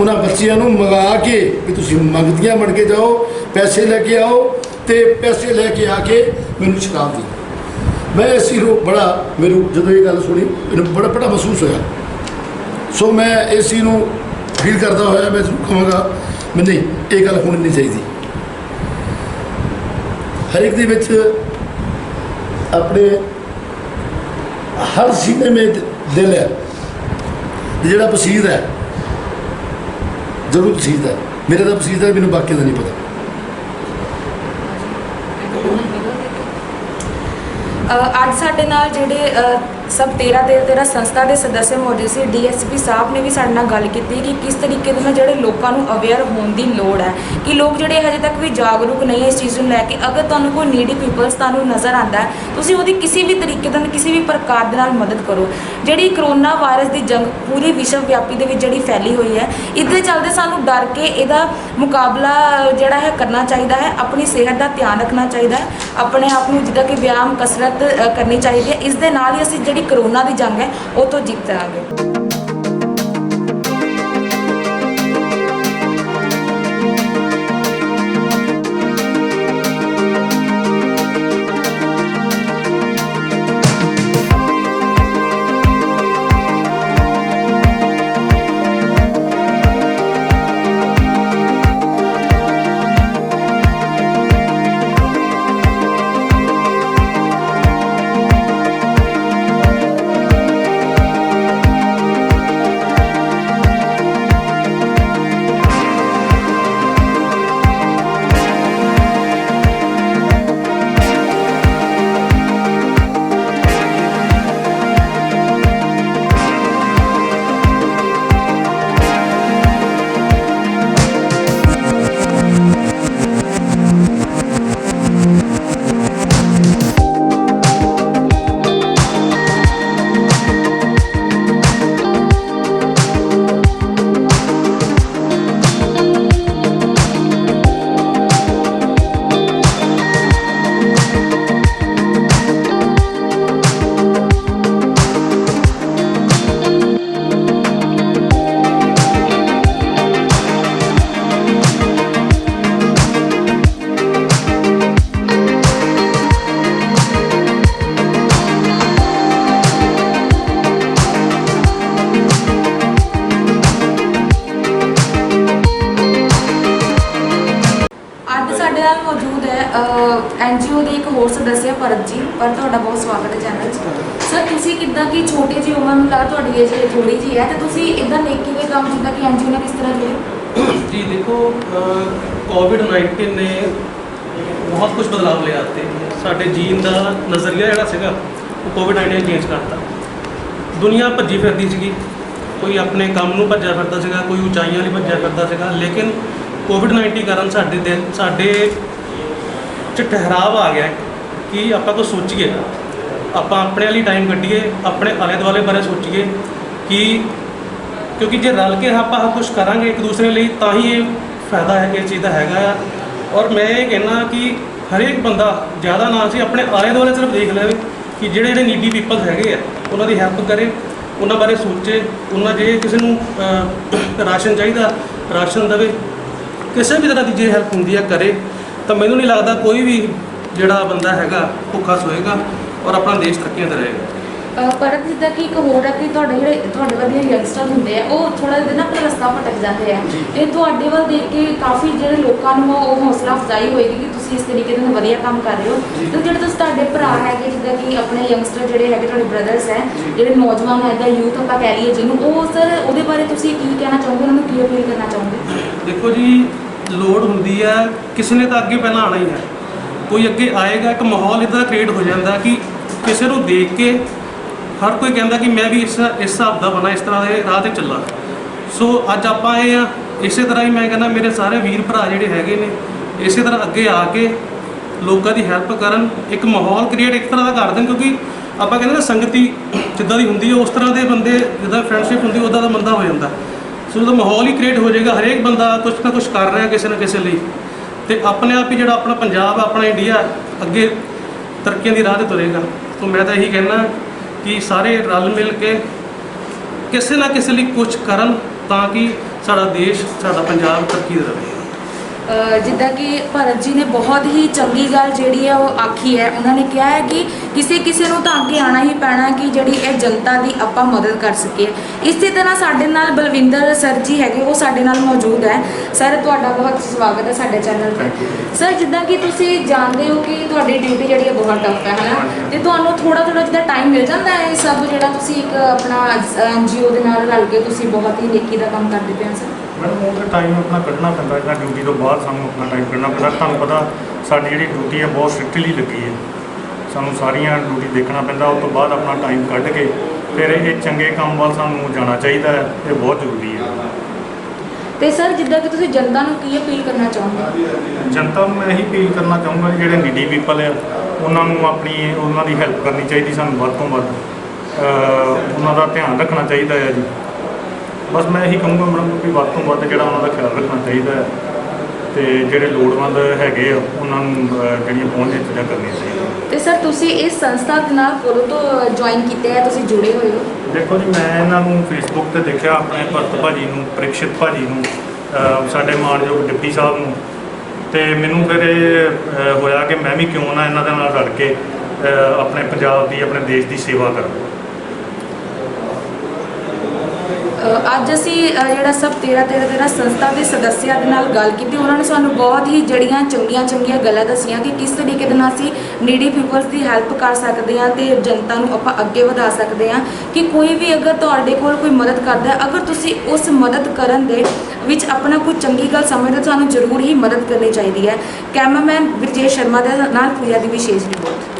Speaker 3: ਉਹਨਾਂ ਬੱਚਿਆਂ ਨੂੰ ਮੰਗਾ ਕੇ ਵੀ ਤੁਸੀਂ ਮੰਗਦੀਆਂ ਬਣ ਕੇ ਜਾਓ, ਪੈਸੇ ਲੈ ਕੇ ਆਓ, ਅਤੇ ਪੈਸੇ ਲੈ ਕੇ ਆ ਕੇ ਮੈਨੂੰ ਸ਼ਰਾਬ ਦਿਓ। ਮੈਂ ਇਸ ਚੀਜ਼ ਨੂੰ ਮੈਨੂੰ ਜਦੋਂ ਇਹ ਗੱਲ ਸੁਣੀ ਮੈਨੂੰ ਬੜਾ ਮਹਿਸੂਸ ਹੋਇਆ। ਸੋ ਮੈਂ ਇਸ ਚੀਜ਼ ਨੂੰ ਫੀਲ ਕਰਦਾ ਹੋਇਆ ਮੈਂ ਜ਼ਰੂਰ ਕਹਾਂਗਾ ਮੈਂ ਨਹੀਂ, ਇਹ ਗੱਲ ਹੋਣੀ ਨਹੀਂ ਚਾਹੀਦੀ। ਹਰ ਇੱਕ ਦੇ ਵਿੱਚ ਆਪਣੇ ਹਰ ਸੀਨੇ ਮੇ ਦਿਲ ਹੈ, ਜਿਹੜਾ ਪਸੀਦ ਹੈ ਜ਼ਰੂਰ ਪਸੀਦ ਹੈ। ਮੇਰੇ ਤਾਂ ਪਸੀਦ ਹੈ, ਮੈਨੂੰ ਬਾਕੀ ਦਾ ਨਹੀਂ ਪਤਾ।
Speaker 1: ਅੱਜ ਸਾਡੇ ਨਾਲ ਜਿਹੜੇ ਸਭ 13 ਸੰਸਥਾ ਦੇ ਸਦस्य ਮੌਜੂਦ ਸੀ। DSP ਸਾਹਿਬ ਨੇ ਵੀ ਸਾਡੇ ਨਾਲ ਗੱਲ ਕੀਤੀ ਕਿ ਕਿਸ ਤਰੀਕੇ ਦੇ ਨਾਲ ਜਿਹੜੇ ਲੋਕਾਂ ਨੂੰ ਅਵੇਅਰ ਹੋਣ ਦੀ ਲੋੜ ਹੈ, ਕਿ ਲੋਕ ਜਿਹੜੇ ਹਜੇ ਤੱਕ ਵੀ ਜਾਗਰੂਕ ਨਹੀਂ ਹੈ ਇਸ ਚੀਜ਼ ਨੂੰ ਲੈ ਕੇ। ਅਗਰ ਤੁਹਾਨੂੰ ਕੋਈ ਨੀਡੀ ਪੀਪਲਸ ਤੁਹਾਨੂੰ ਨਜ਼ਰ ਆਉਂਦਾ ਹੈ, ਤੁਸੀਂ ਉਹਦੀ ਕਿਸੇ ਵੀ ਤਰੀਕੇ ਨਾਲ ਕਿਸੇ ਵੀ ਪ੍ਰਕਾਰ ਦੇ ਨਾਲ ਮਦਦ ਕਰੋ। ਜਿਹੜੀ ਕਰੋਨਾ ਵਾਇਰਸ ਦੀ ਜੰਗ ਪੂਰੀ ਵਿਸ਼ਵ ਵਿਆਪੀ ਦੇ ਵਿੱਚ ਜਿਹੜੀ ਫੈਲੀ ਹੋਈ ਹੈ, ਇਹਦੇ ਚੱਲਦੇ ਸਾਨੂੰ ਡਰ ਕੇ ਇਹਦਾ ਮੁਕਾਬਲਾ ਜਿਹੜਾ ਹੈ ਕਰਨਾ ਚਾਹੀਦਾ ਹੈ। ਆਪਣੀ ਸਿਹਤ ਦਾ ਧਿਆਨ ਰੱਖਣਾ ਚਾਹੀਦਾ ਹੈ, ਆਪਣੇ ਆਪ ਨੂੰ ਜਿੱਦਾਂ ਕਿ ਵਿਆਮ ਕਸਰਤ ਕਰਨੀ ਚਾਹੀਦੀ ਹੈ। ਇਸ ਦੇ ਨਾਲ ਹੀ ਅਸੀਂ ਜਿਹੜੀ ਕਰੋਨਾ ਦੀ ਜੰਗ ਹੈ ਉਹ ਤੋਂ ਜਿੱਤ ਜਾਵਾਂਗੇ। NGO ਦੇ ਇੱਕ ਹੋਰ ਸਦस्य ਭਰਤ ਜੀ, ਪਰ ਤੁਹਾਡਾ ਬਹੁਤ ਸਵਾਗਤ ਹੈ ਚੈਨਲ 'ਚ। ਸਰ ਤੁਸੀਂ ਕਿੱਦਾਂ ਕਿ ਛੋਟੀ ਜਿਹੀ ਉਮਰ ਨੂੰ ਲਾ ਤੁਹਾਡੀ ਏਜ ਥੋੜੀ ਜਿਹੀ ਹੈ, ਤੇ ਤੁਸੀਂ ਇਦਾਂ ਨੇਕੀ ਦੇ ਕੰਮ ਜਿੱਦਾਂ ਕਿ NGO ਨਾਲ ਕਿਸ ਤਰ੍ਹਾਂ ਜੁੜੇ?
Speaker 4: जी देखो, कोविड-19 ने बहुत कुछ बदलाव ले आते साढ़े जीन का नज़रिया जोड़ा सीगा वो कोविड-19 चेंज करता। दुनिया भज्जी फिरदी सीगी, कोई अपने काम नूं भज्जा फिरदा सीगा, कोई उचाइयां लई भज्जा फिरदा सीगा। लेकिन कोविड-19 कारण साडे च ठहराव आ गया कि आपां कुछ सोचीए, आपां अपने वाली टाइम कड्ढीए, अपने आले दुआले बारे सोचीए कि क्योंकि जे रल के आप कुछ करांगे एक दूसरे लिए तां ही ये फायदा है इस चीज़ का हैगा। और मैं ये कहना कि हरेक बंदा ज़्यादा ना सी अपने आले दुआले सिर्फ देख ले कि जेडे जेडे नीडी पीपल हैगे आ उन्हां दी हेल्प करे, उन्हां बारे सोचे, उन्हां जे किसी नूं राशन चाहिए राशन देवे, किसी भी तरह की जे हेल्प होंदी है करे। तो मैनूं नहीं लगता कोई भी जिहड़ा बंदा हैगा भुखा सोएगा और अपना देश थक्किया ते रहेगा।
Speaker 1: ਪਰ ਜਿੱਦਾਂ ਕਿ ਇੱਕ ਹੋਰ ਹੈ ਕਿ ਤੁਹਾਡੇ ਵਧੀਆ ਯੰਗਸਟਰ ਹੁੰਦੇ ਆ, ਉਹ ਥੋੜਾ ਜਿਹਾ ਨਾ ਆਪਣਾ ਰਸਤਾ ਭਟਕ ਜਾਂਦੇ ਆ, ਤੇ ਤੁਹਾਡੇ ਵੱਲ ਦੇਖ ਕੇ ਕਾਫੀ ਜਿਹੜੇ ਲੋਕਾਂ ਨੂੰ ਉਹ ਹੌਸਲਾ ਅਫਜ਼ਾਈ ਹੋਏਗੀ ਕਿ ਤੁਸੀਂ ਇਸ ਤਰੀਕੇ ਨਾਲ ਵਧੀਆ ਕੰਮ ਕਰ ਰਹੇ ਹੋ। ਤੇ ਜਿਹੜੇ ਤੁਸੀਂ ਤੁਹਾਡੇ ਭਰਾ ਹੈਗੇ ਜਿੱਦਾਂ ਕਿ ਆਪਣੇ ਯੰਗਸਟਰ ਜਿਹੜੇ ਹੈਗੇ ਤੁਹਾਡੇ ਬ੍ਰਦਰਸ ਹੈ, ਜਿਹੜੇ ਨੌਜਵਾਨ ਹੈ ਜਾਂ ਯੂਥ ਆਪਾਂ ਕਹਿ ਲਈਏ ਜਿਹਨੂੰ, ਉਹ ਸਰ ਉਹਦੇ ਬਾਰੇ ਤੁਸੀਂ ਕੀ ਕਹਿਣਾ ਚਾਹੋਗੇ, ਉਹਨਾਂ ਨੂੰ ਕੀ ਅਪੀਲ ਕਰਨਾ ਚਾਹੋਗੇ?
Speaker 4: देखो जी, लोड़ होंदी है किसी ने तो अगे पहला आना ही है, कोई अगे आएगा, एक माहौल इदा क्रिएट हो जाता कि किसी को देख के हर कोई कहता कि मैं भी इस हिसाब का बना, इस तरह के राह से चला। सो अज आप आए हैं इस तरह ही, मैं कहना मेरे सारे वीर भरा जोड़े है ने इस तरह अगे आके लोगों की हैल्प करन, एक माहौल क्रिएट एक तरह का कर दें। क्योंकि आप कहते ना संगति जिदा की होंगी उस तरह के बंदे जिदा फ्रेंडशिप होंगी उदा का बंदा हो जाता। सो तो माहौल ही क्रिएट हो जाएगा, हरेक बंदा कुछ ना कुछ कर रहा किसी न किसी लिए, तो अपने आप ही जो अपना पंजाब अपना इंडिया अगे तरक्कियों की राह तुरेगा। तो मैं तो यही कहना कि सारे रल मिल के किसी ना किसी लिए कुछ करन ताकि साड़ा देश साड़ा पंजाब तरक्की रहे।
Speaker 1: ਜਿੱਦਾਂ ਕਿ ਭਰਤ ਜੀ ਨੇ ਬਹੁਤ ਹੀ ਚੰਗੀ ਗੱਲ ਜਿਹੜੀ ਹੈ ਉਹ ਆਖੀ ਹੈ। ਉਹਨਾਂ ਨੇ ਕਿਹਾ ਹੈ ਕਿ ਕਿਸੇ ਨੂੰ ਤਾਂ ਅੱਗੇ ਆਉਣਾ ਹੀ ਪੈਣਾ ਕਿ ਜਿਹੜੀ ਇਹ ਜਨਤਾ ਦੀ ਆਪਾਂ ਮਦਦ ਕਰ ਸਕੀਏ। ਇਸੇ ਤਰ੍ਹਾਂ ਸਾਡੇ ਨਾਲ ਬਲਵਿੰਦਰ ਸਰ ਜੀ ਹੈਗੇ, ਉਹ ਸਾਡੇ ਨਾਲ ਮੌਜੂਦ ਹੈ। ਸਰ ਤੁਹਾਡਾ ਬਹੁਤ ਸਵਾਗਤ ਹੈ ਸਾਡੇ ਚੈਨਲ 'ਤੇ। ਸਰ ਜਿੱਦਾਂ ਕਿ ਤੁਸੀਂ ਜਾਣਦੇ ਹੋ ਕਿ ਤੁਹਾਡੀ ਡਿਊਟੀ ਜਿਹੜੀ ਹੈ ਬਹੁਤ ਟਫ ਹੈ ਨਾ, ਤੇ ਤੁਹਾਨੂੰ ਥੋੜਾ ਜਿੱਦਾਂ ਟਾਈਮ ਮਿਲ ਜਾਂਦਾ ਹੈ ਸਭ ਜਿਹੜਾ ਤੁਸੀਂ ਇੱਕ ਆਪਣਾ NGO ਦੇ ਨਾਲ ਰਲ ਕੇ ਤੁਸੀਂ ਬਹੁਤ ਹੀ ਨੇਕੀ ਦਾ ਕੰਮ ਕਰਦੇ ਪਏ ਹੋ? ਸਰ
Speaker 5: ਮੈਡਮ ਉਹ ਟਾਈਮ ਆਪਣਾ ਕੱਢਣਾ ਪੈਂਦਾ, ਜਿਹੜਾ ਡਿਊਟੀ ਤੋਂ ਬਾਅਦ ਸਾਨੂੰ ਆਪਣਾ ਟਾਈਮ ਕੱਢਣਾ ਪੈਂਦਾ। ਤੁਹਾਨੂੰ ਪਤਾ ਸਾਡੀ ਜਿਹੜੀ ਡਿਊਟੀ ਹੈ ਬਹੁਤ ਸਟ੍ਰਿਕਟਲੀ ਲੱਗੀ ਹੈ, ਸਾਨੂੰ ਸਾਰੀਆਂ ਡਿਊਟੀ ਦੇਖਣਾ ਪੈਂਦਾ। ਉਸ ਤੋਂ ਬਾਅਦ ਆਪਣਾ ਟਾਈਮ ਕੱਢ ਕੇ ਫਿਰ ਇਹ ਚੰਗੇ ਕੰਮ ਵੱਲ ਸਾਨੂੰ ਜਾਣਾ ਚਾਹੀਦਾ ਹੈ। ਇਹ ਬਹੁਤ ਜ਼ਰੂਰੀ ਹੈ।
Speaker 1: ਤੇ ਸਰ ਜਿੱਦਾਂ ਕਿ ਤੁਸੀਂ ਜਨਤਾ ਨੂੰ ਕੀ ਅਪੀਲ ਕਰਨਾ ਚਾਹੋਗੇ?
Speaker 5: ਜਨਤਾ ਨੂੰ ਮੈਂ ਇਹੀ ਅਪੀਲ ਕਰਨਾ ਚਾਹੂੰਗਾ ਕਿ ਜਿਹੜੇ ਨੀਡੀ ਪੀਪਲ ਆ ਉਹਨਾਂ ਨੂੰ ਉਹਨਾਂ ਦੀ ਹੈਲਪ ਕਰਨੀ ਚਾਹੀਦੀ। ਸਾਨੂੰ ਵੱਧ ਤੋਂ ਵੱਧ ਉਹਨਾਂ ਦਾ ਧਿਆਨ ਰੱਖਣਾ ਚਾਹੀਦਾ ਹੈ ਜੀ। ਬਸ ਮੈਂ ਇਹੀ ਕਹੂੰਗਾ ਮੈਡਮ ਕਿ ਵੱਧ ਤੋਂ ਵੱਧ ਜਿਹੜਾ ਉਹਨਾਂ ਦਾ ਖਿਆਲ ਰੱਖਣਾ ਚਾਹੀਦਾ ਹੈ ਅਤੇ ਜਿਹੜੇ ਲੋੜਵੰਦ ਹੈਗੇ ਆ ਉਹਨਾਂ ਨੂੰ ਜਿਹੜੀਆਂ ਪਹੁੰਚ ਦੀਆਂ ਚੀਜ਼ਾਂ ਕਰਨੀਆਂ ਚਾਹੀਦੀਆਂ।
Speaker 1: ਤੇ ਸਰ ਤੁਸੀਂ ਇਸ ਸੰਸਥਾ ਦੇ ਨਾਲ ਕਦੋਂ ਤੋਂ ਜੁਆਇਨ ਕੀਤੇ ਹੈ, ਤੁਸੀਂ ਜੁੜੇ ਹੋਏ ਹੋ?
Speaker 5: ਦੇਖੋ ਜੀ, ਮੈਂ ਇਹਨਾਂ ਨੂੰ ਫੇਸਬੁੱਕ ਤੇ ਦੇਖਿਆ, ਆਪਣੇ ਭਰਤ ਭਾਜੀ ਨੂੰ, ਪ੍ਰੀਕਸ਼ਿਤ ਭਾਜੀ ਨੂੰ, ਸਾਡੇ ਮਾਣਯੋਗ ਡਿਪਟੀ ਸਾਹਿਬ ਨੂੰ, ਅਤੇ ਮੈਨੂੰ ਫਿਰ ਇਹ ਹੋਇਆ ਕਿ ਮੈਂ ਵੀ ਕਿਉਂ ਨਾ ਇਹਨਾਂ ਦੇ ਨਾਲ ਰਲ ਕੇ ਆਪਣੇ ਪੰਜਾਬ ਦੀ, ਆਪਣੇ ਦੇਸ਼ ਦੀ ਸੇਵਾ ਕਰਾਂ।
Speaker 1: ਅੱਜ ਅਸੀਂ ਜਿਹੜਾ ਸਭ 13 ਸੰਸਥਾ ਦੇ ਸਦੱਸਿਆਂ ਦੇ ਨਾਲ ਗੱਲ ਕੀਤੀ। ਉਹਨਾਂ ਨੇ ਸਾਨੂੰ ਬਹੁਤ ਹੀ ਜਿਹੜੀਆਂ ਚੰਗੀਆਂ ਗੱਲਾਂ ਦੱਸੀਆਂ ਕਿ ਕਿਸ ਤਰੀਕੇ ਦੇ ਨਾਲ ਅਸੀਂ ਨੀਡੀ ਪੀਪਲਸ ਦੀ ਹੈਲਪ ਕਰ ਸਕਦੇ ਹਾਂ ਅਤੇ ਜਨਤਾ ਨੂੰ ਆਪਾਂ ਅੱਗੇ ਵਧਾ ਸਕਦੇ ਹਾਂ। ਕਿ ਕੋਈ ਵੀ ਅਗਰ ਤੁਹਾਡੇ ਕੋਲ ਕੋਈ ਮਦਦ ਕਰਦਾ ਹੈ, ਅਗਰ ਤੁਸੀਂ ਉਸ ਮਦਦ ਕਰਨ ਦੇ ਵਿੱਚ ਆਪਣਾ ਕੋਈ ਚੰਗੀ ਗੱਲ ਸਮਝਦੇ, ਤੁਹਾਨੂੰ ਜ਼ਰੂਰ ਹੀ ਮਦਦ ਕਰਨੀ ਚਾਹੀਦੀ ਹੈ। ਕੈਮਰਾਮੈਨ ਵਿਜੇ ਸ਼ਰਮਾ ਦੇ ਨਾਲ ਪੂਜਾ ਦੀ ਵਿਸ਼ੇਸ਼ ਰਿਪੋਰਟ।